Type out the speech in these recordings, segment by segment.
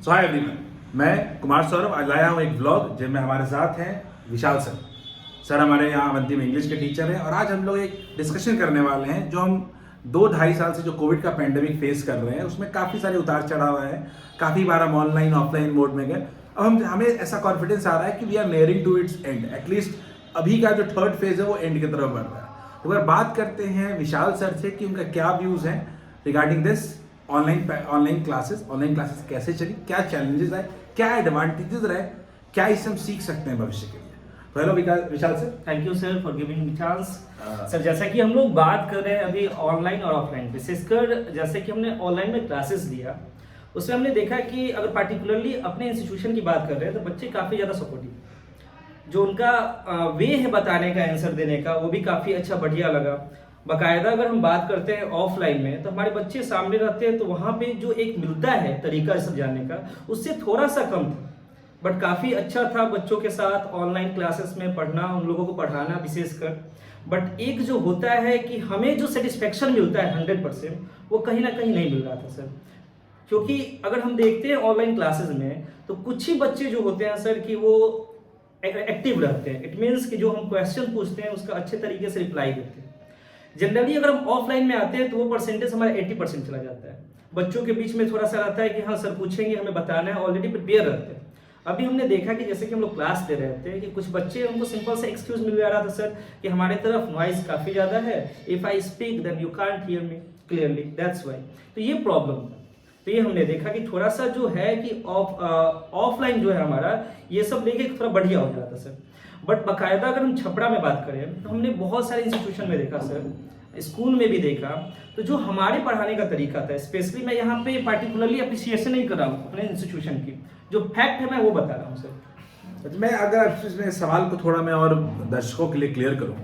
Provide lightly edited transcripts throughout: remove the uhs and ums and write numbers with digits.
सो hi everyone, मैं कुमार सौरभ आज लाया हूँ एक व्लॉग जिसमें हमारे साथ हैं विशाल सर। सर हमारे यहाँ अवंती में इंग्लिश के टीचर हैं और आज हम लोग एक डिस्कशन करने वाले हैं जो हम 2-2.5 साल से जो कोविड का पेंडेमिक फेस कर रहे हैं उसमें काफ़ी सारे उतार चढ़ाव है। काफ़ी बार हम ऑनलाइन ऑफलाइन मोड में गए। अब हमें ऐसा कॉन्फिडेंस आ रहा है कि we are nearing to its end. At least अभी का जो थर्ड फेज है वो एंड की तरफ बढ़ रहा है। तो अगर बात करते हैं विशाल सर से कि उनका क्या व्यूज़ हैं रिगार्डिंग दिस ऑनलाइन क्लासेस कैसे चली, क्या चैलेंजेस आए, क्या एडवांटेजेस रहे, क्या इससे हम सीख सकते हैं भविष्य के लिए। तो hello Vishal sir. Thank you sir for giving me chance. Sir जैसा कि हम लोग बात कर रहे हैं अभी ऑनलाइन और ऑफलाइन, विशेषकर जैसे कि हमने ऑनलाइन में क्लासेस लिया उसमें हमने देखा कि अगर पार्टिकुलरली अपने इंस्टीट्यूशन की बात कर रहे हैं तो बच्चे काफ़ी ज़्यादा सपोर्टिव, जो उनका वे है बताने का, आंसर देने का, वो भी काफ़ी अच्छा बढ़िया लगा। बाकायदा अगर हम बात करते हैं ऑफलाइन में तो हमारे बच्चे सामने रहते हैं तो वहाँ पे जो एक मिलता है तरीका सब जानने का उससे थोड़ा सा कम था, बट काफ़ी अच्छा था बच्चों के साथ ऑनलाइन क्लासेस में पढ़ना, उन लोगों को पढ़ाना विशेषकर। बट एक जो होता है कि हमें जो सेटिस्फेक्शन मिलता है 100% वो कहीं ना कहीं नहीं मिल रहा था सर। क्योंकि अगर हम देखते हैं ऑनलाइन क्लासेस में तो कुछ ही बच्चे जो होते हैं सर कि वो एक्टिव रहते हैं। इट मीन्स कि जो हम क्वेश्चन पूछते हैं उसका अच्छे तरीके से रिप्लाई देते हैं। जनरली अगर हम ऑफलाइन में आते हैं तो वो परसेंटेज हमारा 80% चला जाता है। बच्चों के बीच में थोड़ा सा रहता है कि हाँ सर पूछेंगे, हमें बताना है, ऑलरेडी प्रिपेयर रहते हैं। अभी हमने देखा कि जैसे कि हम लोग क्लास दे रहे थे कि कुछ बच्चे, उनको सिंपल सा एक्सक्यूज मिल जा रहा था सर कि हमारे तरफ नॉइज काफ़ी ज़्यादा है, if I speak then you can't hear me clearly, that's why. तो ये प्रॉब्लम था। तो ये हमने देखा कि थोड़ा सा जो है कि ऑफलाइन जो है हमारा ये सब लेके थोड़ा बढ़िया हो जाता सर। बट बाकायदा अगर हम छपरा में बात करें तो हमने बहुत सारे इंस्टीट्यूशन में देखा सर, स्कूल में भी देखा, तो जो हमारे पढ़ाने का तरीका था, स्पेशली मैं यहाँ पे पार्टिकुलरली अप्रिसिएशन नहीं कर रहा हूँ अपने इंस्टीट्यूशन की, जो फैक्ट है मैं वो बता रहा हूँ सर। मैं अगर इसमें सवाल को थोड़ा मैं और दर्शकों के लिए क्लियर करूँ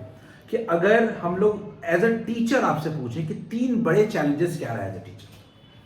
कि अगर हम लोग एज अ टीचर आपसे पूछें कि 3 बड़े चैलेंजेस क्या रहा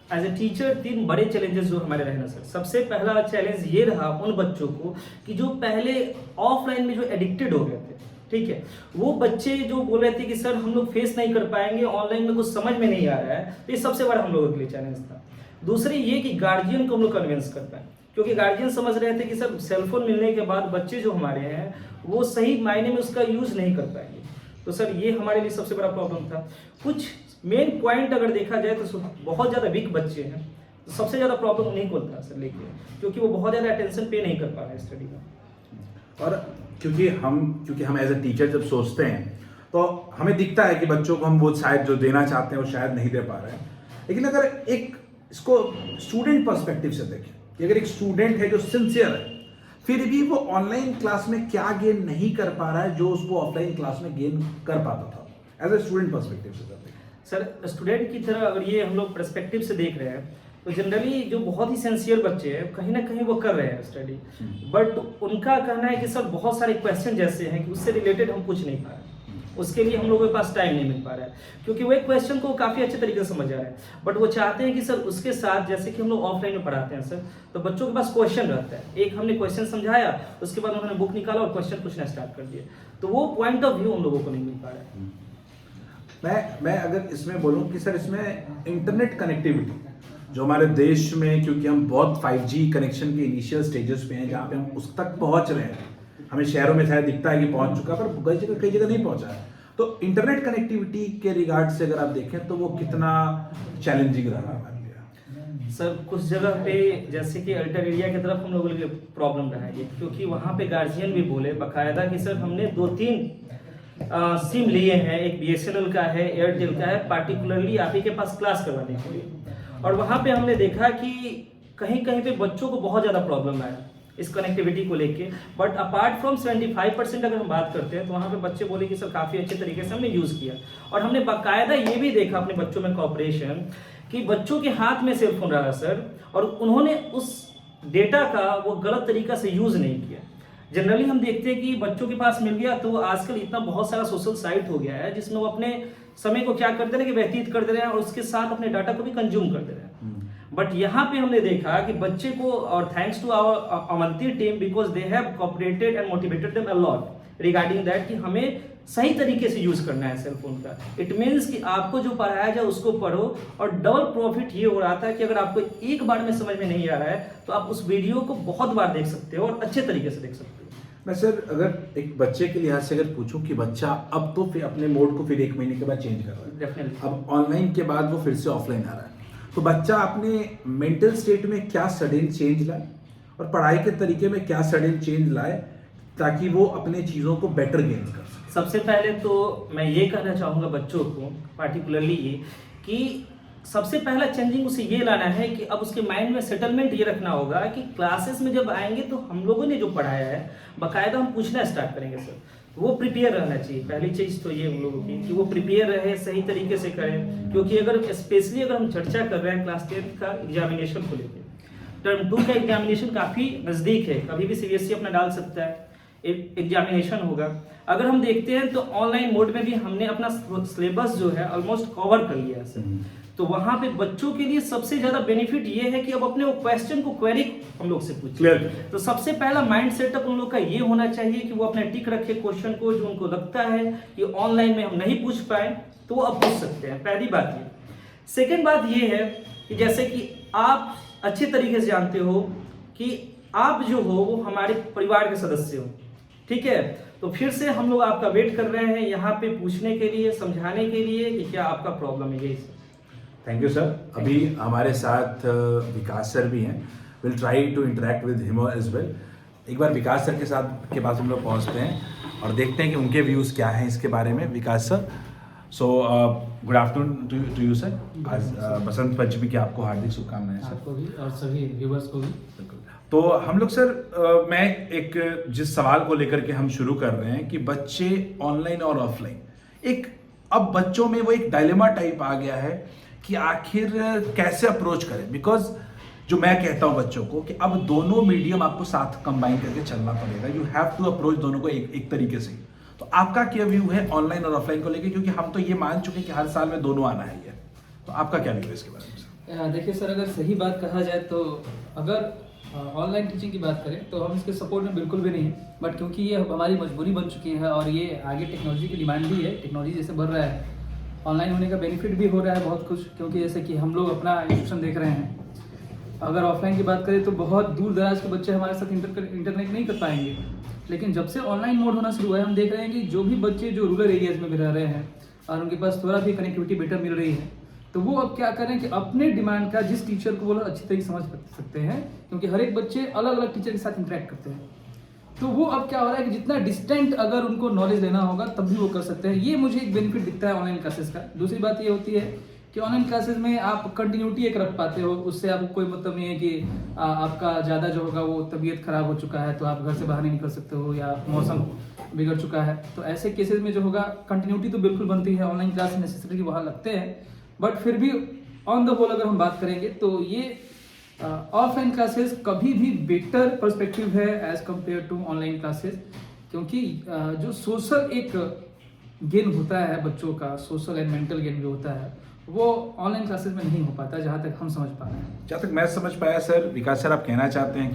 एज ए टीचर 3 बड़े चैलेंजेस जो हमारे रहे ना सर। सबसे पहला चैलेंज ये रहा उन बच्चों को कि जो पहले ऑफलाइन में जो एडिक्टेड हो गए थे, ठीक है, वो बच्चे जो बोल रहे थे कि सर हम लोग फेस नहीं कर पाएंगे, ऑनलाइन में कुछ समझ में नहीं आ रहा है, तो ये सबसे बड़ा हम लोगों के लिए चैलेंज था। दूसरी ये कि गार्जियन को हम लोग कन्विंस कर पाए, क्योंकि गार्जियन समझ रहे थे कि सर सेलफोन मिलने के बाद बच्चे जो हमारे हैं वो सही मायने में उसका यूज नहीं कर पाएंगे। तो सर ये हमारे लिए सबसे बड़ा प्रॉब्लम था। कुछ मेन पॉइंट अगर देखा जाए तो बहुत ज़्यादा वीक बच्चे हैं, तो सबसे ज़्यादा प्रॉब्लम उन्हीं को था सर लेके, क्योंकि वो बहुत ज़्यादा अटेंशन पे नहीं कर पा रहे हैं स्टडी में। और क्योंकि हम एज ए टीचर जब सोचते हैं तो हमें दिखता है कि बच्चों को हम वो शायद जो देना चाहते हैं वो शायद नहीं दे पा रहे हैं। लेकिन अगर एक इसको स्टूडेंट पर्सपेक्टिव से देखें कि अगर एक स्टूडेंट है जो सिंसियर है फिर भी वो ऑनलाइन क्लास में क्या गेन नहीं कर पा रहा है जो उसको ऑफलाइन क्लास में गेन कर पाता था, एज ए स्टूडेंट पर्सपेक्टिव से सर स्टूडेंट की तरह अगर ये हम लोग पर्सपेक्टिव से देख रहे हैं तो जनरली जो बहुत ही सिंसियर बच्चे हैं कहीं ना कहीं वो कर रहे हैं स्टडी, बट उनका कहना है कि सर बहुत सारे क्वेश्चन जैसे हैं कि उससे रिलेटेड हम पूछ नहीं पा रहे, उसके लिए हम लोगों के पास टाइम नहीं मिल पा रहा है, क्योंकि वो एक क्वेश्चन को काफ़ी अच्छे तरीके से समझ आ रहे हैं, बट वो चाहते हैं कि सर उसके साथ जैसे कि हम लोग ऑफलाइन में पढ़ाते हैं सर, तो बच्चों के पास क्वेश्चन रहता है, एक हमने क्वेश्चन समझाया उसके बाद उन्होंने बुक निकाला और क्वेश्चन पूछना स्टार्ट कर दिया, तो वो पॉइंट ऑफ व्यू हम लोगों को नहीं मिल पा रहा है। मैं अगर इसमें बोलूं कि सर इसमें इंटरनेट कनेक्टिविटी जो हमारे देश में, क्योंकि हम बहुत 5G कनेक्शन के इनिशियल स्टेजेस पे हैं जहाँ पे हम उस तक पहुँच रहे हैं, हमें शहरों में शायद दिखता है कि पहुँच चुका है पर कई जगह नहीं पहुँचा है। तो इंटरनेट कनेक्टिविटी के रिगार्ड से अगर आप देखें तो वो कितना चैलेंजिंग रहा हमारे लिए। सर कुछ जगह पे जैसे कि अल्टर एरिया की तरफ हम लोगों के लिए प्रॉब्लम रहा है, क्योंकि वहाँ पे गार्जियन भी बोले बाकायदा कि सर हमने 2-3 सिम लिए हैं, एक BSNL का है, एयरटेल का है, पार्टिकुलरली आप ही के पास क्लास करवाने के लिए, और वहाँ पे हमने देखा कि कहीं कहीं पे बच्चों को बहुत ज़्यादा प्रॉब्लम आया इस कनेक्टिविटी को लेके, बट अपार्ट फ्रॉम 75% अगर हम बात करते हैं तो वहाँ पे बच्चे बोले कि सर काफ़ी अच्छे तरीके से हमने यूज़ किया, और हमने बाकायदा ये भी देखा अपने बच्चों में कॉपरेशन कि बच्चों के हाथ में सेलफोन रहा सर, और उन्होंने उस डेटा का वो गलत तरीका से यूज़ नहीं किया। जनरली हम देखते हैं कि बच्चों के पास मिल गया तो आजकल इतना बहुत सारा सोशल साइट हो गया है जिसमें वो अपने समय को क्या करते हैं कि व्यतीत कर दे रहे हैं और उसके साथ अपने डाटा को भी कंज्यूम कर दे रहे हैं। बट यहाँ पे हमने देखा कि बच्चे को, और thanks to our Avanti team because they have cooperated and motivated them a lot, regarding that कि हमें सही तरीके से यूज़ करना है सेल फोन का। इट मीन्स कि आपको जो पढ़ाया जाए उसको पढ़ो, और डबल प्रॉफिट ये हो रहा था कि अगर आपको एक बार में समझ में नहीं आ रहा है तो आप उस वीडियो को बहुत बार देख सकते हो और अच्छे तरीके से देख सकते हो। मैं सर अगर एक बच्चे के लिहाज से अगर पूछूं कि बच्चा अब तो फिर अपने मोड को फिर 1 महीने के बाद चेंज कर रहा है, डेफिनेटली। अब ऑनलाइन के बाद वो फिर से ऑफलाइन आ रहा है, तो बच्चा अपने मेंटल स्टेट में क्या सडन चेंज लाए और पढ़ाई के तरीके में क्या सडन चेंज लाए ताकि वो अपने चीज़ों को बेटर गेन कर सके? सबसे पहले तो मैं ये कहना चाहूँगा बच्चों को पार्टिकुलरली ये कि सबसे पहला चेंजिंग उसे ये लाना है कि अब उसके माइंड में सेटलमेंट ये रखना होगा कि क्लासेस में जब आएंगे तो हम लोगों ने जो पढ़ाया है बाकायदा हम पूछना स्टार्ट करेंगे सर। वो प्रिपेयर रहना चाहिए, पहली चीज़ तो ये हम लोगों की कि वो प्रिपेयर रहे, सही तरीके से करें। क्योंकि अगर स्पेशली अगर हम चर्चा कर रहे हैं क्लास 10 का एग्जामिनेशन को लेकर, टर्म 2 का एग्जामिनेशन काफ़ी नज़दीक है, कभी भी CBSE अपना डाल सकता है, एग्जामिनेशन होगा। अगर हम देखते हैं तो ऑनलाइन मोड में भी हमने अपना सिलेबस जो है ऑलमोस्ट कवर कर लिया है सर। तो वहाँ पे बच्चों के लिए सबसे ज़्यादा बेनिफिट ये है कि अब अपने वो क्वेश्चन को क्वेरी हम लोग से पूछें। तो सबसे पहला माइंड सेटअप उन लोग का ये होना चाहिए कि वो अपने टिक रखे क्वेश्चन को, जो उनको लगता है कि ऑनलाइन में हम नहीं पूछ पाए तो वो अब पूछ सकते हैं। पहली बात ये। सेकेंड बात ये है कि जैसे कि आप अच्छे तरीके से जानते हो कि आप जो हो वो हमारे परिवार के सदस्य हो, ठीक है। तो फिर से हम लोग आपका वेट कर रहे हैं यहाँ पे पूछने के लिए, समझाने के लिए कि क्या आपका प्रॉब्लम है। यही थैंक यू सर। अभी हमारे साथ विकास सर भी हैं, will try to interact with him as well. एक बार विकास सर के पास हम लोग पहुँचते हैं और देखते हैं कि उनके व्यूज़ क्या हैं इसके बारे में। Vikas sir, so good afternoon to you sir. आज बसंत पंचमी की आपको हार्दिक शुभकामनाएं सर। आपको भी और सभी व्यूवर्स को भी। तो हम लोग सर मैं एक जिस सवाल को लेकर के हम शुरू कर रहे हैं कि बच्चे ऑनलाइन और ऑफलाइन, एक अब बच्चों में वो एक डायलेमा टाइप आ गया है कि आखिर कैसे अप्रोच करें। बिकॉज जो मैं कहता हूं बच्चों को कि अब दोनों मीडियम आपको साथ कंबाइन करके चलना पड़ेगा, यू हैव टू अप्रोच दोनों को एक तरीके से। तो आपका क्या व्यू है ऑनलाइन और ऑफलाइन को लेकर, क्योंकि हम तो ये मान चुके कि हर साल में दोनों आना है ये, तो आपका क्या व्यू है इसके बारे में? देखिए सर, अगर सही बात कहा जाए तो अगर ऑनलाइन टीचिंग की बात करें तो हम इसके सपोर्ट में बिल्कुल भी नहीं है, बट क्योंकि ये हमारी मजबूरी बन चुकी है और ये आगे टेक्नोलॉजी की डिमांड भी है, टेक्नोलॉजी जैसे बढ़ रहा है, ऑनलाइन होने का बेनिफिट भी हो रहा है बहुत कुछ। क्योंकि जैसे कि हम लोग अपना इंस्ट्रक्शन देख रहे हैं, अगर ऑफलाइन की बात करें तो बहुत दूर दराज के बच्चे हमारे साथ इंटरनेट नहीं कर पाएंगे। लेकिन जब से ऑनलाइन मोड होना शुरू हुआ है, हम देख रहे हैं कि जो भी बच्चे जो रूरल एरियाज में भी रह रहे हैं और उनके पास थोड़ा भी कनेक्टिविटी बेटर मिल रही है, तो वो अब क्या करें कि अपने डिमांड का जिस टीचर को वो लोग अच्छी तरीके से समझ सकते हैं, क्योंकि हर एक बच्चे अलग अलग टीचर के साथ इंटरेक्ट करते हैं, तो वो अब क्या हो रहा है कि जितना डिस्टेंट अगर उनको नॉलेज लेना होगा तब भी वो कर सकते हैं। ये मुझे एक बेनिफिट दिखता है ऑनलाइन क्लासेस का। दूसरी बात ये होती है कि ऑनलाइन क्लासेस में आप कंटिन्यूटी एक रख पाते हो, उससे आपको कोई मतलब नहीं है कि आपका ज़्यादा जो होगा वो तबीयत खराब हो चुका है तो आप घर से बाहर नहीं निकल सकते हो, या मौसम बिगड़ चुका है, तो ऐसे केसेस में जो होगा कंटिन्यूटी तो बिल्कुल बनती है। ऑनलाइन क्लास नेसेसरी वहाँ लगते हैं, बट फिर भी ऑन द होल अगर हम बात करेंगे तो ये ऑफलाइन क्लासेस कभी भी बेटर पर्सपेक्टिव है as compare to online classes. क्योंकि जो सोशल एक गेन होता है बच्चों का, सोशल एंड मेंटल गेन जो होता है, वो ऑनलाइन क्लासेस में नहीं हो पाता, जहाँ तक हम समझ पा रहे हैं। जहाँ तक मैं समझ पाया सर, विकास सर आप कहना चाहते हैं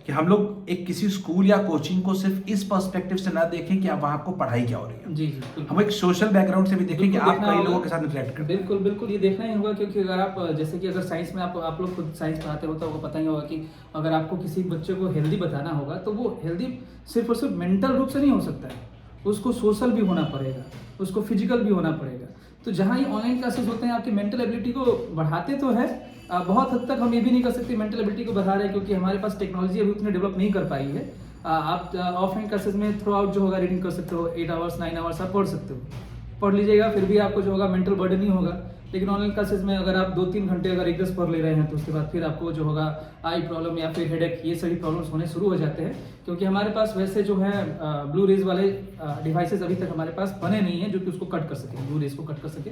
कि हम लोग एक किसी स्कूल या कोचिंग को सिर्फ इस पर्सपेक्टिव से ना देखें कि आप वहाँ आपको पढ़ाई क्या हो रही है। जी जी, हम एक सोशल बैकग्राउंड से भी देखें कि आप कई लोगों के साथ इंटरेक्ट करें। बिल्कुल बिल्कुल, ये देखना ही होगा। क्योंकि अगर आप जैसे कि अगर साइंस में आप लोग खुद साइंस पढ़ाते हो तो आपको पता ही होगा कि अगर आपको किसी बच्चे को हेल्दी बताना होगा तो वो हेल्दी सिर्फ और सिर्फ मेंटल रूप से नहीं हो सकता है, उसको सोशल भी होना पड़ेगा, उसको फिजिकल भी होना पड़ेगा। तो जहाँ ये ऑनलाइन क्लासेस होते हैं आपकी मेंटल एबिलिटी को बढ़ाते तो है, बहुत हद तक हम ये भी नहीं कर सकते मेंटल एबिलिटी को बढ़ा रहे हैं, क्योंकि हमारे पास टेक्नोलॉजी अभी उतनी डेवलप नहीं कर पाई है। आप ऑफलाइन क्लासेस में थ्रू आउट जो होगा रीडिंग कर सकते हो, 8 आवर्स 9 आवर्स आप पढ़ सकते हो, पढ़ लीजिएगा, फिर भी आपको जो होगा मेंटल बर्डन नहीं होगा। लेकिन ऑनलाइन क्लासेस में अगर आप 2-3 घंटे अगर एक पढ़ ले रहे हैं तो उसके बाद फिर आपको जो होगा आई प्रॉब्लम या फिर हेडेक, ये सभी प्रॉब्लम्स होने शुरू हो जाते हैं। क्योंकि हमारे पास वैसे जो है ब्लू रेज वाले डिवाइसेस अभी तक हमारे पास बने नहीं हैं जो कि उसको कट कर सके, ब्लू रेज को कट कर सके।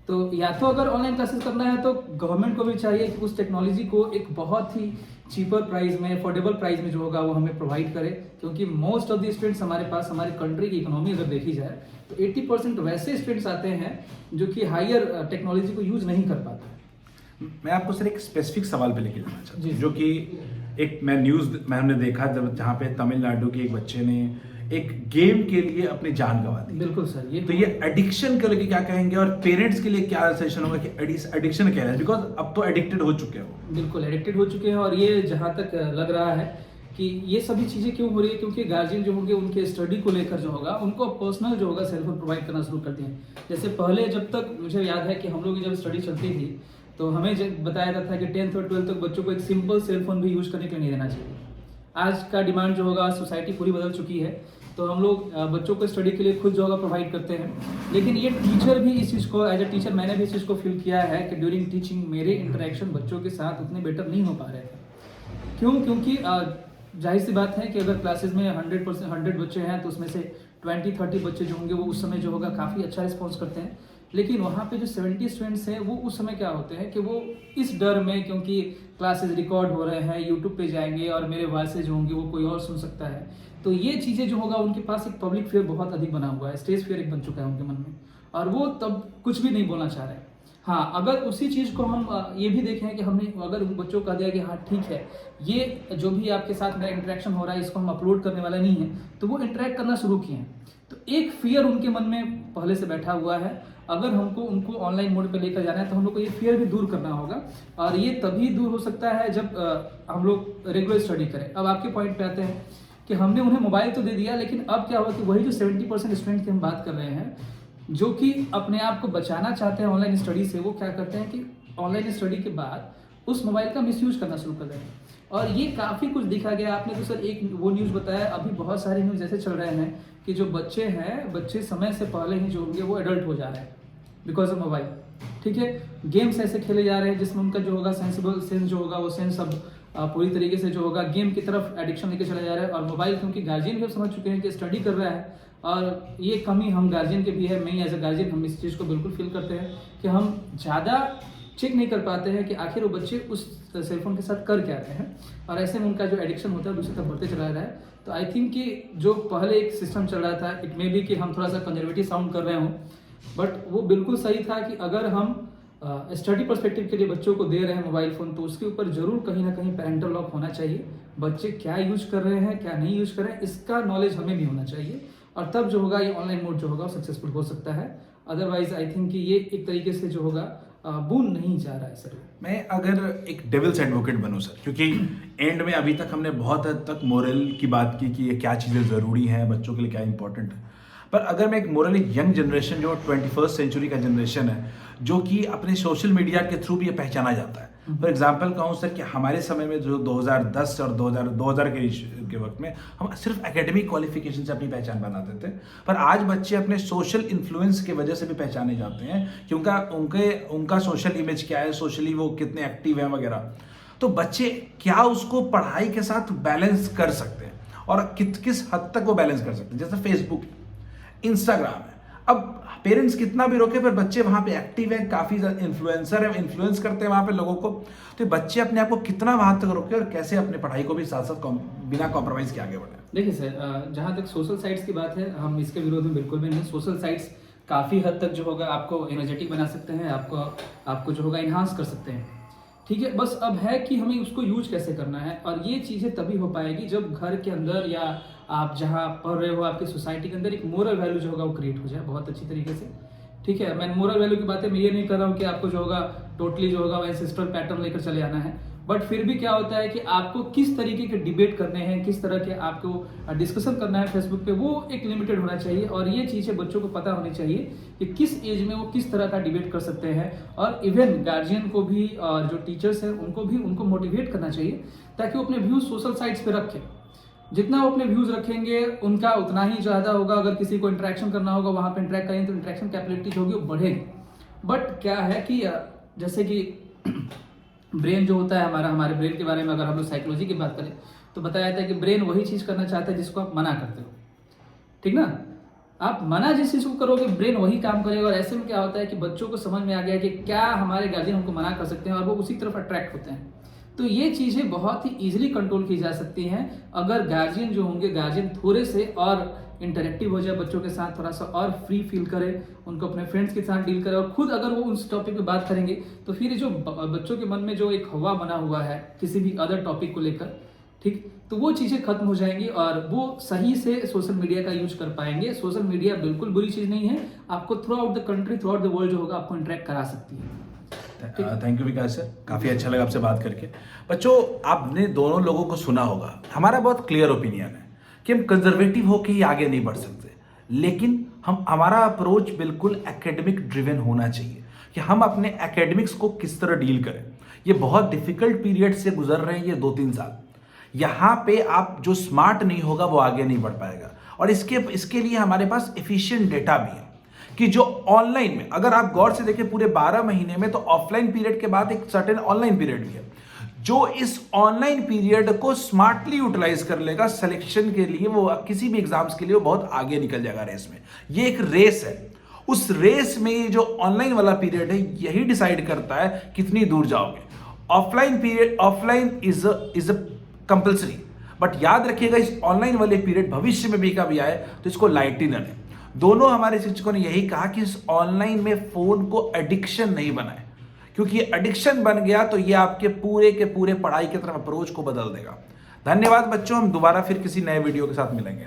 तो या तो अगर ऑनलाइन क्लासेस करना है तो गवर्नमेंट को भी चाहिए कि उस टेक्नोलॉजी को एक बहुत ही चीपर प्राइस में, अफोर्डेबल प्राइस में जो होगा वो हमें प्रोवाइड करे। क्योंकि मोस्ट ऑफ द स्टूडेंट्स हमारे पास, हमारी कंट्री की इकोनॉमी अगर देखी जाए तो 80% वैसे स्टूडेंट्स आते हैं जो कि हायर टेक्नोलॉजी को यूज नहीं कर पाते। मैं आपको सर एक स्पेसिफिक सवाल पे लेके जाना चाहता हूँ, जी। जो कि एक मैं न्यूज़ में हमने देखा जब जहाँ पे तमिलनाडु के एक बच्चे ने एक गेम के लिए अपनी जान गंवा दी। बिल्कुल सर, ये तो ये एडिक्शन के लिए क्या कहेंगे और पेरेंट्स के लिए क्या सेशन होगा कि एडिक्शन क्या है, बिकॉज अब तो एडिक्टेड हो चुके हो। बिल्कुल एडिक्टेड हो चुके हैं। और ये जहाँ तक लग रहा है कि ये सभी चीज़ें क्यों हो रही है, क्योंकि गार्जियन जो होंगे उनके स्टडी को लेकर जो होगा उनको पर्सनल जो होगा सेल फोन प्रोवाइड करना शुरू कर दिए हैं। जैसे पहले जब तक मुझे याद है कि हम लोग की जब स्टडी चलती थी तो हमें जब बताया जाता था कि 10th और 12th तक बच्चों को एक सिंपल सेल फोन भी यूज करने के लिए नहीं देना चाहिए। आज का डिमांड जो होगा, सोसाइटी पूरी बदल चुकी है, तो हम लोग बच्चों को स्टडी के लिए खुद जो होगा प्रोवाइड करते हैं। लेकिन ये टीचर भी इस चीज़ को, एज ए टीचर मैंने भी इस चीज़ को फील किया है कि ड्यूरिंग टीचिंग मेरे इंटरेक्शन बच्चों के साथ उतने बेटर नहीं हो पा रहे थे। क्यों? क्योंकि जाहिर सी बात है कि अगर क्लासेस में 100 बच्चे हैं तो उसमें से 20-30 बच्चे जो होंगे वो उस समय जो होगा काफ़ी अच्छा रिस्पॉन्स करते हैं। लेकिन वहाँ पे जो 70 स्टूडेंट्स हैं वो उस समय क्या होते हैं कि वो इस डर में, क्योंकि क्लासेस रिकॉर्ड हो रहे हैं, यूट्यूब पे जाएंगे और मेरे वॉइसेज जो होंगे वो कोई और सुन सकता है, तो ये चीज़ें जो होगा उनके पास एक पब्लिक फियर बहुत अधिक बना हुआ है, स्टेज फियर एक बन चुका है उनके मन में, और वो तब कुछ भी नहीं बोलना चाह रहे हैं। हाँ, अगर उसी चीज़ को हम ये भी देखें कि हमने अगर उन बच्चों को कह दिया कि हाँ ठीक है, ये जो भी आपके साथ मेरा इंटरेक्शन हो रहा है इसको हम अपलोड करने वाला नहीं है, तो वो इंटरेक्ट करना शुरू किए हैं। तो एक फियर उनके मन में पहले से बैठा हुआ है। अगर हमको उनको ऑनलाइन मोड पे लेकर जाना है तो हम लोग को ये फियर भी दूर करना होगा, और ये तभी दूर हो सकता है जब हम लोग रेगुलर स्टडी करें। अब आपके पॉइंट पे आते हैं कि हमने उन्हें मोबाइल तो दे दिया, लेकिन अब क्या हुआ कि वही जो 70% स्टूडेंट की हम बात कर रहे हैं जो कि अपने आप को बचाना चाहते हैं ऑनलाइन स्टडी से, वो क्या करते हैं कि ऑनलाइन स्टडी के बाद उस मोबाइल का मिसयूज करना शुरू कर रहे हैं। और ये काफ़ी कुछ दिखा गया। आपने तो सर एक वो न्यूज़ बताया, अभी बहुत सारे न्यूज़ ऐसे चल रहे हैं कि जो बच्चे हैं, बच्चे समय से पहले ही जो होंगे वो एडल्ट हो जा रहे हैं बिकॉज ऑफ मोबाइल। ठीक है, गेम्स ऐसे खेले जा रहे हैं जिसमें उनका जो होगा सेंसिबल सेंस जो होगा वो सेंस अब पूरी तरीके से जो होगा गेम की तरफ एडिक्शन लेके चला जा रहा है। और मोबाइल, क्योंकि गार्जियन भी समझ चुके हैं कि स्टडी कर रहा है, और ये कमी हम गार्जियन के भी है, मैं एज ए गार्जियन हम इस चीज़ को बिल्कुल फील करते हैं कि हम ज़्यादा चेक नहीं कर पाते हैं कि आखिर वो बच्चे उस सेलफोन के साथ कर क्या रहे हैं, और ऐसे में उनका जो एडिक्शन होता है दूसरी तरफ बढ़ते चला रहा है। तो आई थिंक कि जो पहले एक सिस्टम चल रहा था, इट मे बी कि हम थोड़ा सा कंजर्वेटिव साउंड कर रहे हों, बट वो बिल्कुल सही था कि अगर हम स्टडी पर्सपेक्टिव के लिए बच्चों को दे रहे हैं मोबाइल फ़ोन, तो उसके ऊपर जरूर कहीं ना कहीं पेरेंटल लॉक होना चाहिए। बच्चे क्या यूज कर रहे हैं, क्या नहीं यूज कर रहे हैं, इसका नॉलेज हमें भी होना चाहिए, और तब जो होगा ये ऑनलाइन मोड जो होगा सक्सेसफुल हो सकता है। अदरवाइज आई थिंक कि ये एक तरीके से जो होगा बून नहीं जा रहा है सर। मैं अगर एक डेविल्स एडवोकेट बनूं सर, क्योंकि एंड में अभी तक हमने बहुत हद तक मोरल की बात की कि ये क्या चीज़ें ज़रूरी हैं, बच्चों के लिए क्या इंपॉर्टेंट है, पर अगर मैं एक मोरली यंग जनरेशन जो 21st सेंचुरी का जनरेशन है, जो कि अपने सोशल मीडिया के थ्रू भी ये पहचाना जाता है। फॉर एग्जांपल कहूँ सर कि हमारे समय में जो 2010 और 2000 के वक्त में हम सिर्फ एकेडमिक क्वालिफिकेशन से अपनी पहचान बनाते थे, पर आज बच्चे अपने सोशल इन्फ्लुएंस की वजह से भी पहचाने जाते हैं कि उनका सोशल इमेज क्या है, सोशली वो कितने एक्टिव हैं वगैरह। तो बच्चे क्या उसको पढ़ाई के साथ बैलेंस कर सकते हैं, और किस हद तक वो बैलेंस कर सकते हैं। जैसे फेसबुक, इंस्टाग्राम है, अब पेरेंट्स कितना भी रोके पर बच्चे वहाँ पे एक्टिव हैं, काफ़ी इन्फ्लुएंसर है, इन्फ्लुएंस करते हैं वहाँ पे लोगों को। तो बच्चे अपने आप को कितना वहाँ तक रोके और कैसे अपने पढ़ाई को भी साथ साथ बिना कॉम्प्रोमाइज के आगे बढ़े। देखिए सर, जहाँ तक सोशल साइट्स की बात है, हम इसके विरोध में बिल्कुल भी नहीं। सोशल साइट्स काफ़ी हद तक जो होगा आपको एनर्जेटिक बना सकते हैं, आपको जो होगा इन्हांस कर सकते हैं। ठीक है, बस अब है कि हमें उसको यूज कैसे करना है, और ये चीज़ें तभी हो पाएगी जब घर के अंदर या आप जहाँ पढ़ रहे हो आपकी सोसाइटी के अंदर एक मोरल वैल्यू जो होगा वो क्रिएट हो जाए बहुत अच्छी तरीके से। ठीक है, मैं मोरल वैल्यू की बातें मैं ये नहीं कर रहा हूँ कि आपको जो होगा टोटली जो होगा एंसेस्ट्रल पैटर्न लेकर चले आना है, बट फिर भी क्या होता है कि आपको किस तरीके के डिबेट करने हैं, किस तरह के आपको डिस्कशन करना है फेसबुक पे, वो एक लिमिटेड होना चाहिए। और ये चीज़ें बच्चों को पता होनी चाहिए कि किस एज में वो किस तरह का डिबेट कर सकते हैं, और इवन गार्जियन को भी और जो टीचर्स हैं उनको मोटिवेट करना चाहिए ताकि वो अपने व्यूज सोशल साइट्स पे रखें। जितना वो अपने व्यूज रखेंगे उनका उतना ही ज़्यादा होगा। अगर किसी को इंटरेक्शन करना होगा वहाँ पे इंटरेक्ट करेंगे तो इंटरेक्शन कैपेबिलिटी जो होगी वो बढ़ेगी। बट क्या है कि जैसे कि ब्रेन जो होता है हमारे ब्रेन के बारे में अगर हम लोग साइकोलॉजी की बात करें तो बताया जाता है कि ब्रेन वही चीज़ करना चाहता है जिसको आप मना करते हो। ठीक ना, आप मना जिस चीज़ को करोगे ब्रेन वही काम करेगा। और ऐसे में क्या होता है कि बच्चों को समझ में आ गया कि क्या हमारे गार्जियन हमको मना कर सकते हैं, और वो उसी तरफ अट्रैक्ट होते हैं। तो ये चीज़ें बहुत ही ईजिली कंट्रोल की जा सकती हैं अगर गार्जियन जो होंगे, गार्जियन थोड़े से और इंटरेक्टिव हो जाए बच्चों के साथ, थोड़ा सा और फ्री फील करे, उनको अपने फ्रेंड्स के साथ डील करे, और खुद अगर वो उस टॉपिक पे बात करेंगे तो फिर जो बच्चों के मन में जो एक हवा बना हुआ है किसी भी अदर टॉपिक को लेकर, ठीक, तो वो चीज़ें खत्म हो जाएंगी और वो सही से सोशल मीडिया का यूज कर पाएंगे। सोशल मीडिया बिल्कुल बुरी चीज़ नहीं है, आपको through out the country, through out the world जो होगा आपको इंटरेक्ट करा सकती है। थैंक यू विकास सर, काफ़ी अच्छा लगा आपसे बात करके। बच्चों, आपने दोनों लोगों को सुना होगा, हमारा बहुत क्लियर ओपिनियन है कि हम कंजर्वेटिव होकर ही आगे नहीं बढ़ सकते, लेकिन हमारा अप्रोच बिल्कुल एकेडमिक ड्रिवन होना चाहिए कि हम अपने एकेडमिक्स को किस तरह डील करें। ये बहुत डिफिकल्ट पीरियड से गुजर रहे हैं ये 2-3 साल। यहाँ पे आप जो स्मार्ट नहीं होगा वो आगे नहीं बढ़ पाएगा। और इसके लिए हमारे पास एफिशिएंट डेटा भी है कि जो ऑनलाइन में, अगर आप गौर से देखें पूरे 12 महीने में, तो ऑफलाइन पीरियड के बाद एक सर्टेन ऑनलाइन पीरियड भी है। जो इस ऑनलाइन पीरियड को स्मार्टली यूटिलाइज कर लेगा सिलेक्शन के लिए, वो किसी भी एग्जाम्स के लिए वो बहुत आगे निकल जाएगा रेस में। ये एक रेस है, उस रेस में ये जो ऑनलाइन वाला पीरियड है यही डिसाइड करता है कितनी दूर जाओगे। Offline period, offline is a compulsory, but याद रखिएगा इस ऑनलाइन वाले पीरियड भविष्य में भी कभी आए तो इसको लाइटली न लें। दोनों हमारे शिक्षकों ने यही कहा कि इस ऑनलाइन में फोन को एडिक्शन नहीं बनाए, क्योंकि ये एडिक्शन बन गया तो ये आपके पूरे के पूरे पढ़ाई की तरफ अप्रोच को बदल देगा। धन्यवाद बच्चों, हम दोबारा फिर किसी नए वीडियो के साथ मिलेंगे।